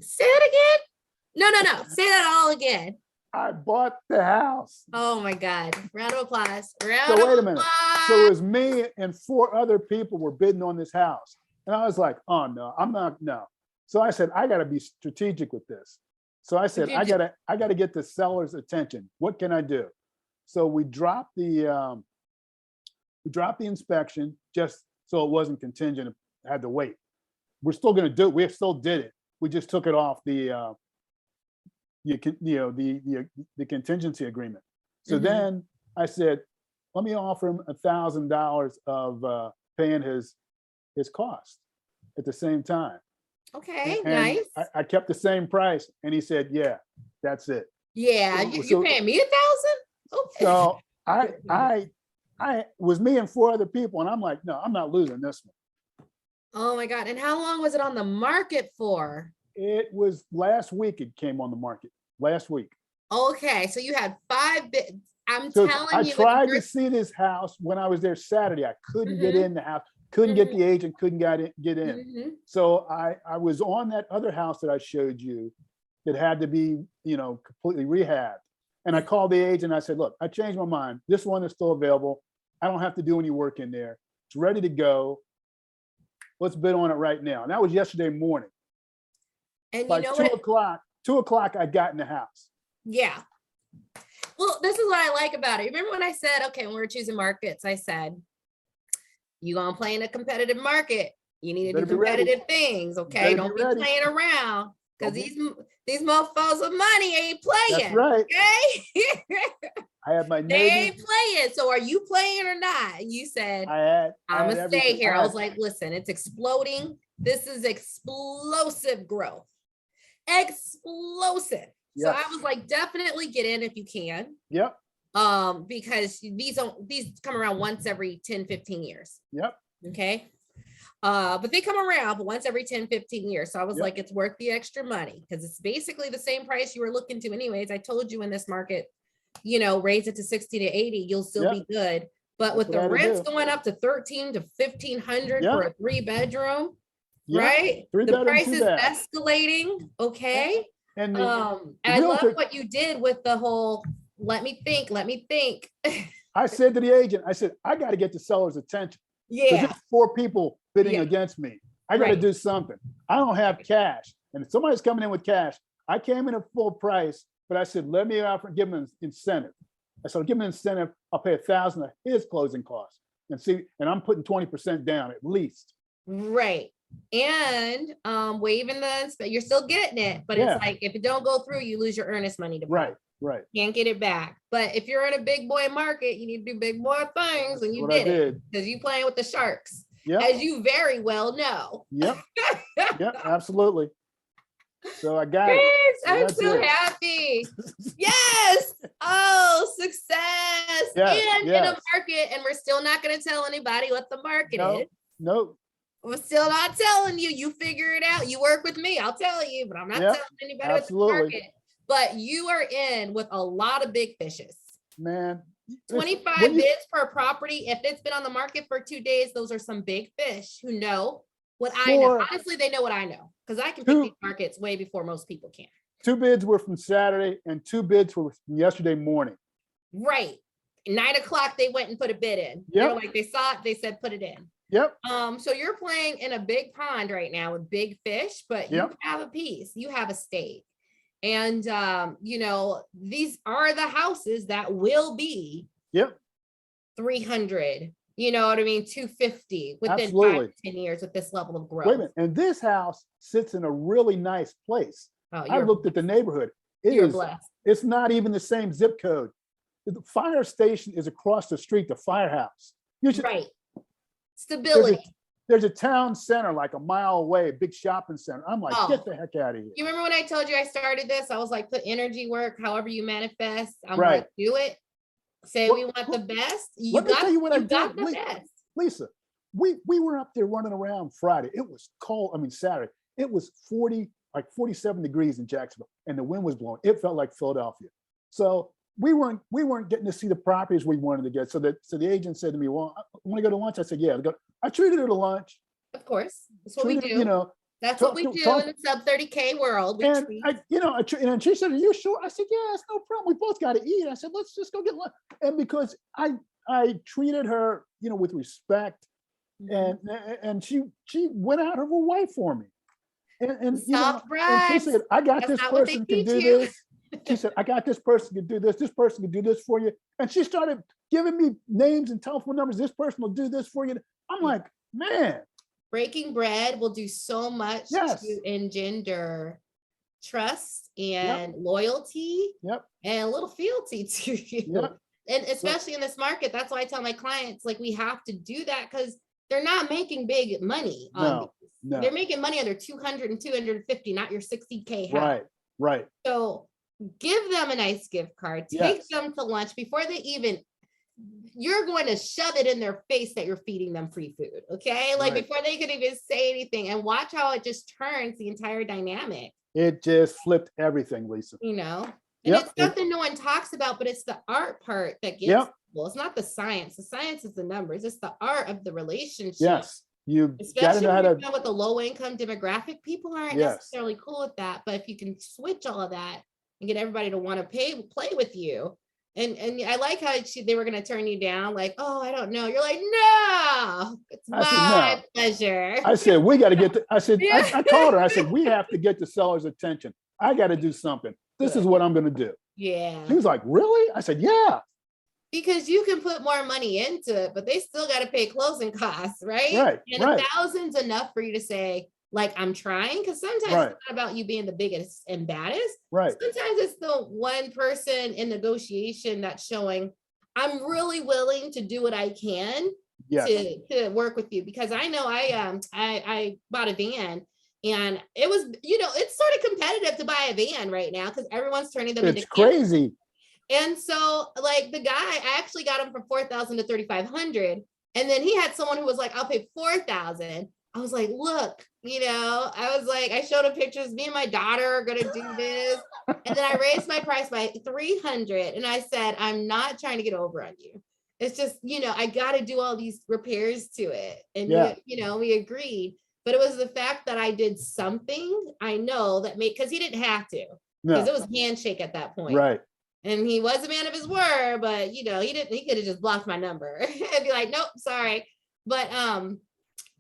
Say that again. No. Say that all again. I bought the house. Oh my God. Round of applause. So Round of wait a minute. So it applause. was me and 4 other people were bidding on this house. And I was like, oh no, I'm not, no. So I said, I gotta be strategic with this. So I said, I gotta get the seller's attention. What can I do? So we dropped the inspection just so it wasn't contingent, had to wait. We're still gonna do it. We still did it. We just took it off the contingency agreement. So then I said, let me offer him $1,000 of paying his cost at the same time. Okay, And nice. I kept the same price, and he said, yeah, that's it. Yeah, you paying me $1,000? Okay. So I was me and 4 other people, and I'm like, no, I'm not losing this one. Oh my God. And how long was it on the market for? It was last week it came on the market, last week. Okay, so you had 5 bids. I'm So telling I you. tried to see this house when I was there Saturday. I couldn't get in the house, couldn't get the agent, couldn't get in. So I was on that other house that I showed you that had to be, completely rehabbed. And I called the agent. I said, look, I changed my mind. This one is still available. I don't have to do any work in there. It's ready to go. Let's bid on it right now. And that was yesterday morning. And by 2 o'clock, I got in the house. Yeah. Well, this is what I like about it. Remember when I said, okay, when we were choosing markets, I said, you gonna play in a competitive market. You need to do competitive things. Okay. Don't be playing around. Because these mofos with money ain't playing. That's right. Okay. I had my they ain't playing. So are you playing or not? You said, I'm gonna stay here. I was like, listen, it's exploding. This is explosive growth. Explosive. Yes. So I was like, definitely get in if you can. Yep. Because these come around once every 10, 15 years. Yep. Okay. But they come around but once every 10, 15 years. So I was like, it's worth the extra money because it's basically the same price you were looking to anyways. I told you in this market, raise it to 60 to 80, you'll still be good. But with the rents going up to 13 to 1,500 for a 3-bedroom, right? The price is escalating. Okay. And I love what you did with the whole, let me think. I said to the agent, I said, I got to get the seller's attention. Yeah. There's 4 people bidding against me. I got to do something. I don't have cash. And if somebody's coming in with cash, I came in at full price, but I said, let me give him an incentive. I said, give him an incentive. I'll pay $1,000 of his closing costs and I'm putting 20% down at least. Right. And waiving you're still getting it, but it's like, if it don't go through, you lose your earnest money. Right. Can't get it back. But if you're in a big boy market, you need to do big boy things, and you did it because you playing with the sharks, as you very well know. Yep. Yep. Absolutely. So I got it. So I'm so happy. Yes. Oh, success. And in a market, and we're still not going to tell anybody what the market is. Nope. We're still not telling you. You figure it out. You work with me. I'll tell you, but I'm not telling anybody what the market. But you are in with a lot of big fishes. Man. 25 bids per property. If it's been on the market for 2 days, those are some big fish who know what I know. Honestly, they know what I know because I can pick these markets way before most people can. 2 bids were from Saturday and 2 bids were from yesterday morning. Right. 9 o'clock, they went and put a bid in. Yep. Like they saw it, they said, put it in. Yep. So you're playing in a big pond right now with big fish, but you have a piece, you have a stake. And, these are the houses that will be 300, you know what I mean? 250 within 5 to 10 years with this level of growth. Wait a minute. And this house sits in a really nice place. I looked at the neighborhood. It's not even the same zip code. The fire station is across the street, the firehouse. Right. Stability. There's a town center like a mile away, a big shopping center. I'm like, get the heck out of here. You remember when I told you I started this? I was like, put energy work, however you manifest. I'm like, do it. Say we want the best. Let me tell you what I did. Best. Lisa, we were up there running around Friday. It was cold. Saturday. It was 47 degrees in Jacksonville, and the wind was blowing. It felt like Philadelphia. So we weren't getting to see the properties we wanted to get. So the agent said to me, well, I want to go to lunch. I said, yeah. I treated her to lunch. Of course. That's what we do. That's what Talk we to- do talk- in the sub 30K world. We And treat. and she said, "Are you sure?" I said, "Yeah, it's no problem. We both got to eat." I said, "Let's just go get lunch." And because I treated her, with respect, Mhm. and she went out of her way for me. And Soft and she bribes. said, "I got That's this not what they person can teach do you. this." She said, "I got this person can do this. This person can do this for you." And she started giving me names and telephone numbers. This person will do this for you. I'm like, man, Breaking bread will do so much yes, to engender trust yep, and loyalty yep, and a little fealty to you. yep. And So, especially in this market, that's why I tell my clients, like, we have to do that because they're not making big money on no, these. no, They're making money on their 200 and 250, not your 60K house. right, right, So give them a nice gift card, take yes, them to lunch before they even, you're going to shove it in their face that you're feeding them free food. Okay. Like right. before they could even say anything, and watch how it just turns the entire dynamic, It just flipped everything, Lisa. And Yep, it's something no one talks about, but it's the art part that gets yep, people. It's not the science. The science is the numbers. It's the art of the relationship. yes. You got to Especially know how when you're to, dealing with the low income demographic, people aren't yes, necessarily cool with that. But if you can switch all of that and get everybody to want to play with you. And I like how they were going to turn you down, like, oh, I don't know. You're like, no, it's I said, my no. pleasure. I said, we got to get the, I said, Yeah. I told her, I said, we have to get the seller's attention. I got to do something. This is Good. what I'm going to do. Yeah. She was like, really? I said, yeah, Because you can put more money into it, but they still got to pay closing costs, right? right, And right, 1,000's enough for you to say, like, I'm trying. Because sometimes right, it's not about you being the biggest and baddest. right, Sometimes it's the one person in negotiation that's showing, I'm really willing to do what I can yes, to work with you. Because I know I bought a van, and it was, it's sort of competitive to buy a van right now because everyone's turning them into it's campers. crazy. And so, like, the guy, I actually got him for 4,000 to 3,500, and then he had someone who was like, I'll pay 4,000. I was like, look, I was like, I showed him pictures. Me and my daughter are gonna do this, and then I raised my price by 300, and I said, I'm not trying to get over on you. It's just, I got to do all these repairs to it, and Yeah. we agreed. But it was the fact that I did something, I know, that made, because he didn't have to, because No, it was handshake at that point. right, And he was a man of his word, but he could have just blocked my number and be like, nope, sorry. But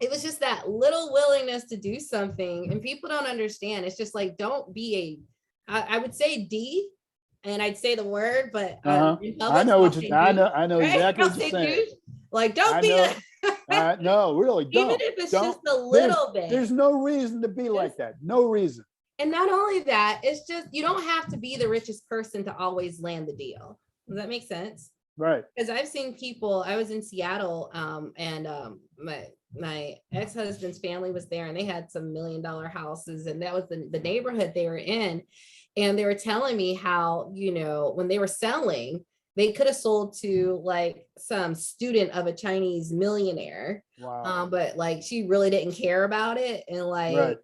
it was just that little willingness to do something, and people don't understand. It's just like, don't be I would say D, and I'd say the word, but uh-huh. in I public, know I'll what say you, I know, douche, I know right? exactly I'll what you're say saying. douche. Like, don't I be know. No, really, even don't. if it's Don't. just a little bit. There's no reason to be like that. No reason. And not only that, it's just, you don't have to be the richest person to always land the deal. Does that make sense? Right, Because I've seen people, I was in Seattle, and my ex-husband's family was there, and they had some $1 million houses, and that was the neighborhood they were in. And they were telling me how, when they were selling, they could have sold to like some student of a Chinese millionaire. wow, But like, she really didn't care about it. And like, right,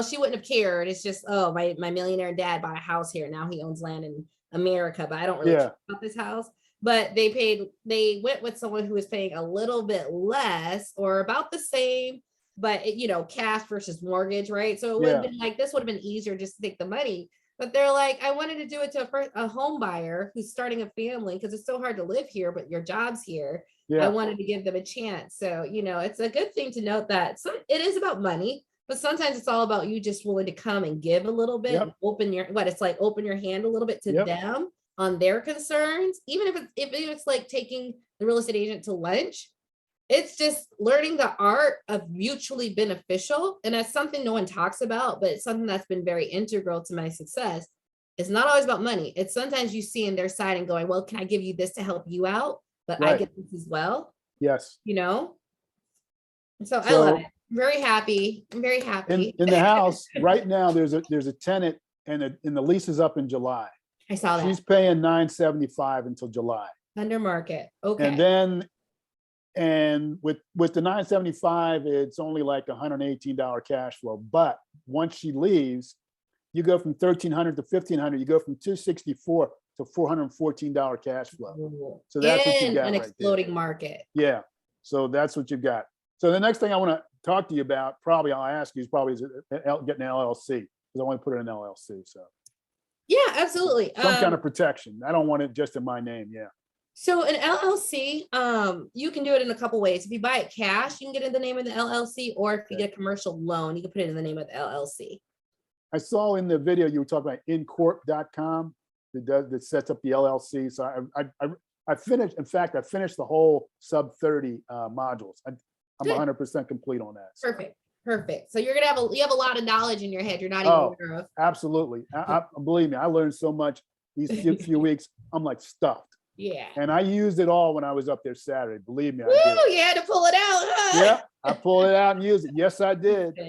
she wouldn't have cared. It's just, oh, my millionaire dad bought a house here. Now he owns land in America, but I don't really yeah, care about this house. But they went with someone who was paying a little bit less or about the same, but cash versus mortgage, right? So it would have yeah, been like, this would have been easier just to take the money. But they're like, I wanted to do it to a home buyer who's starting a family because it's so hard to live here, but your job's here. I yeah, wanted to give them a chance. So, it's a good thing to note that it is about money, but sometimes it's all about you just willing to come and give a little bit, Yep. and open your hand a little bit to Yep. them on their concerns, even if it's like taking the real estate agent to lunch. It's just learning the art of mutually beneficial. And that's something no one talks about, but it's something that's been very integral to my success. It's not always about money. It's sometimes you see in their side and going, well, can I give you this to help you out? But I Right. get this as well, yes. And so I So- love it. I'm very happy. I'm very happy. In the house right now, there's a tenant, and the lease is up in July. I saw that She's paying $975 until July. under market. Okay. And then, with the $975, it's only like $118 cash flow. But once she leaves, you go from $1,300 to $1,500. You go from $264 to $414 cash flow. Ooh. So that's what you In got an right there. exploding market. Yeah. So that's what you've got. So the next thing I want to talk to you about, probably I'll ask you, is probably getting an LLC, because I want to put it in an LLC. So Yeah, absolutely. some kind of protection. I don't want it just in my name. Yeah. So an LLC, you can do it in a couple ways. If you buy it cash, you can get in the name of the LLC, or if you get a commercial loan, you can put it in the name of the LLC. I saw in the video you were talking about incorp.com that sets up the LLC. So I finished, in fact, I finished the whole sub 30 modules. I'm Good. 100% complete on that. So. Perfect. So you're gonna you have a lot of knowledge in your head you're not even aware of. Absolutely. Believe me, I learned so much these few weeks. I'm like stuffed. Yeah. And I used it all when I was up there Saturday. Believe me, I Woo, did. you had to pull it out, huh? Yeah, I pulled it out and used it. Yes, I did.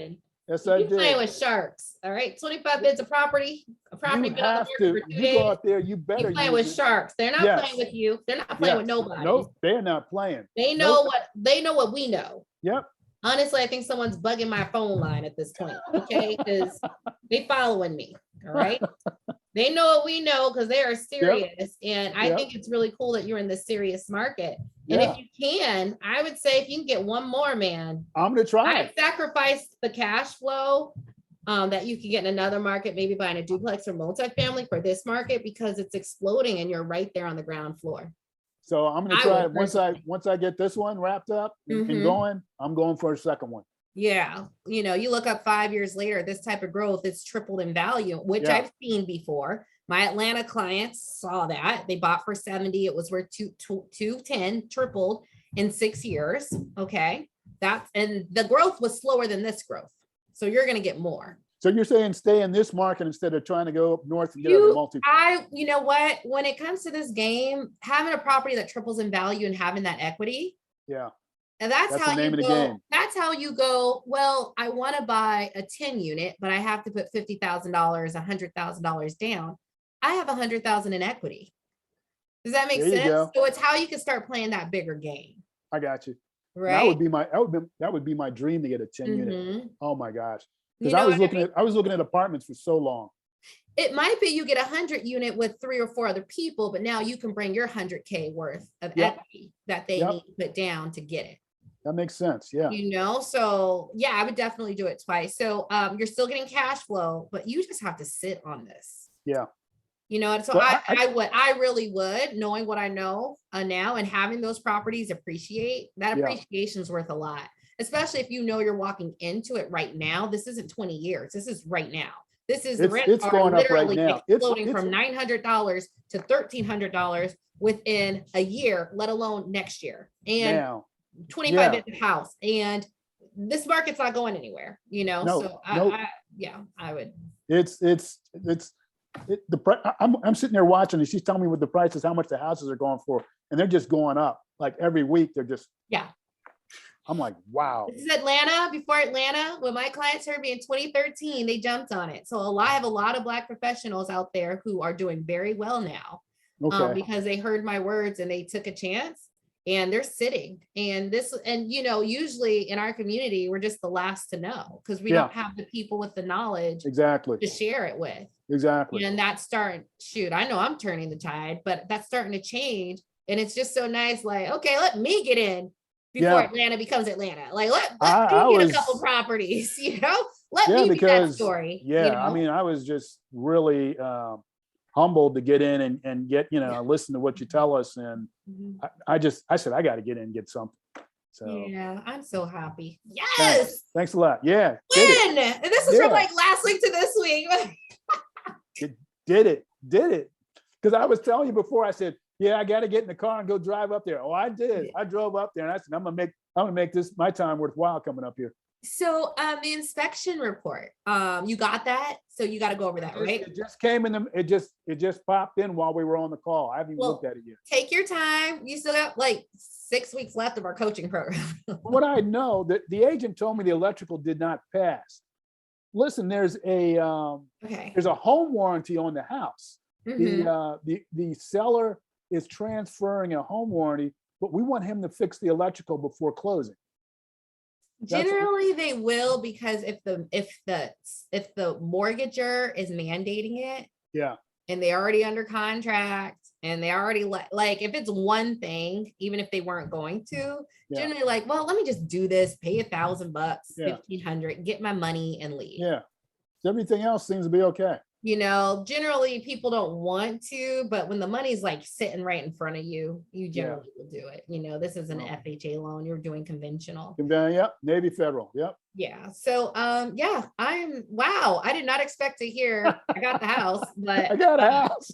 Yes, I You're playing did. with sharks. All right, 25 bids of property. A property You been on the have market to. for 2 You days. go out there. You better. You're playing use with it. sharks. They're not Yes. playing with you. They're not playing with Yes. nobody. Nope, they're not playing. They know what we know. Yep. Honestly, I think someone's bugging my phone line at this point. Okay, because they following me. All right. They know what we know because they are serious. And I think it's really cool that you're in this serious market. And if you can, I would say if you can get one more, man, I'm gonna try. I sacrificed the cash flow that you could get in another market, maybe buying a duplex or multifamily for this market because it's exploding and you're right there on the ground floor. So I'm gonna try it once I get this one wrapped up and going. I'm going for a second one. Yeah, you look up 5 years later, this type of growth, it's tripled in value, which I've seen before. My Atlanta clients saw that. They bought for 70. It was worth 210, tripled in 6 years. Okay. And the growth was slower than this growth. So you're going to get more. So you're saying stay in this market instead of trying to go up north and get a multi. You know what? When it comes to this game, having a property that triples in value and having that equity. Yeah. And that's how the name you of the go. game. That's how you go. Well, I want to buy a 10 unit, but I have to put $50,000, $100,000 down. I have 100,000 in equity. Does that make sense? So it's how you can start playing that bigger game. I got you. Right. That would be my dream to get a 10 unit. Oh my gosh. Because I was looking at apartments for so long. It might be you get 100 unit with 3 or 4 other people, but now you can bring your 100K worth of equity that they need to put down to get it. That makes sense. Yeah. So yeah, I would definitely do it twice. So you're still getting cash flow, but you just have to sit on this. Yeah. So I really would, knowing what I know now and having those properties appreciate, that appreciation is worth a lot, especially if you're walking into it right now. This isn't 20 years. This is right now. This is it's going up right now. Exploding from $900 to $1,300 within a year, let alone next year. And now, 25 at the house. And this market's not going anywhere, So I would. I'm sitting there watching and she's telling me what the prices, how much the houses are going for, and they're just going up. Like every week, they're just I'm like, wow. This is Atlanta. Before Atlanta, when my clients heard me in 2013, they jumped on it. So I have a lot of Black professionals out there who are doing very well now because they heard my words and they took a chance and they're sitting. And usually in our community, we're just the last to know because we don't have the people with the knowledge to share it with. Exactly. And that's I know I'm turning the tide, but that's starting to change. And it's just so nice. Like, okay, let me get in before Atlanta becomes Atlanta. Like, let me get a couple properties, let me be that story. Yeah. I mean, I was just really humbled to get in and get, listen to what you tell us. And I said, I got to get in and get something. So yeah, I'm so happy. Yes. Thanks a lot. Yeah. Win. And this is from like last week to this week. Did it. Because I was telling you before, I said, yeah, I got to get in the car and go drive up there. Oh, I did. I drove up there and I said, I'm gonna make this my time worthwhile coming up here. So the inspection report, you got that? So you got to go over that, right? It just came in. It just popped in while we were on the call. I haven't even looked at it yet. Take your time. You still got like 6 weeks left of our coaching program. What I know that the agent told me the electrical did not pass. Listen, there's a home warranty on the house. The seller is transferring a home warranty, but we want him to fix the electrical before closing. Generally, they will, because if the mortgager is mandating it, and they're already under contract and they already like if it's one thing, even if they weren't going to, Yeah. generally like, well, let me just do this, pay $1,000, Yeah. 1,500, get my money and leave. Yeah. Everything else seems to be okay. You know, generally people don't want to, but when the money's like sitting right in front of you, you generally will do it. You know, this is an Well. FHA loan, you're doing conventional. Yep, Navy Federal, yep. Yeah. So yeah, wow, I did not expect to hear I got the house, I but got a house.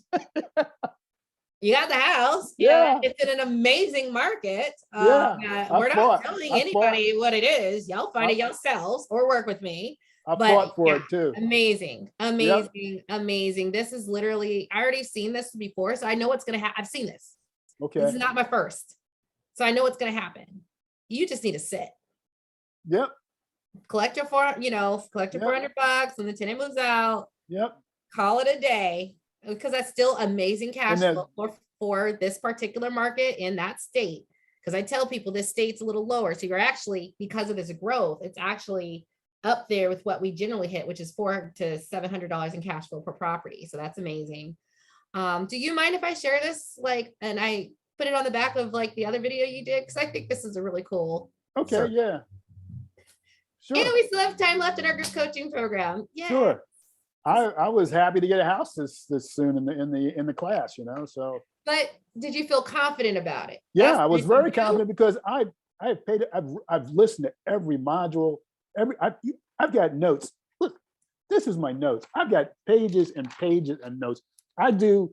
you got the house. Yeah. It's in an amazing market. Yeah, We're not fought. telling I anybody what it is. Y'all find I- it yourselves or work with me. I But fought for yeah, it too. amazing, amazing, amazing. This is literally, I already seen this before, so I know what's gonna happen. I've seen this. This Okay, is not my first. So I know what's gonna happen. You just need to sit. yep, Collect your collect your Yep. $400 when the tenant moves out. yep. Call it a day, because that's still amazing cash then- flow for this particular market in that state. Because I tell people this state's a little lower. So you're actually, because of this growth, it's actually up there with what we generally hit, which is $400 to $700 in cash flow per property. So that's amazing. Do you mind if I share this? And I put it on the back of like the other video you did? Because I think this is a really cool. Okay, Sure. yeah. And Sure, we still have time left in our group coaching program. Yeah. sure. I was happy to get a house this soon in the class, so. But did you feel confident about it? Yeah, That's I was the very reason too. confident because I've paid, I've listened to every module, I've got notes. Look, this is my notes. I've got pages and pages and notes. I do,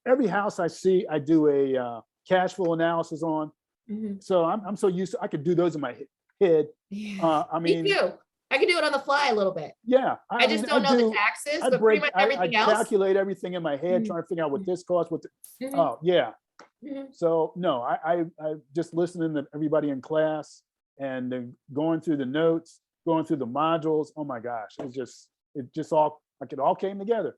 every house I see, I do a cash flow analysis on. Mhm. So I'm so used to, I could do those in my head. Yeah. I Me mean, too. I can do it on the fly a little bit. yeah. I just mean, don't know the taxes, I but pretty much I everything else. calculate everything in my head, Mhm. trying to figure out what this costs, Mhm. oh, yeah. Mhm. So no, I just listening to everybody in class and then going through the notes, going through the modules. Oh my gosh, it just all, like it all came together.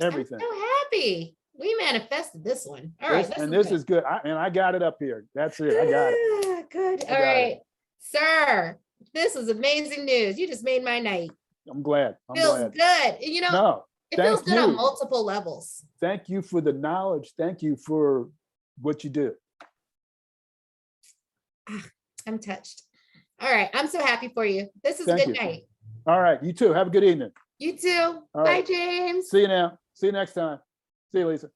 Everything. I'm so happy. We manifested this one. All right. This is good. I got it up here. That's it. I got it. Ah, good. I All got right. Sir, this is amazing news. You just made my night. I'm glad. I'm Feels glad. good. You know, No, it feels thank good on you. multiple levels. Thank you for the knowledge. Thank you for what you do. I'm touched. All right. I'm so happy for you. This is a Thank good you. night. All right. You too. Have a good evening. You too. All Bye, right. James. See you now. See you next time. See you, Lisa.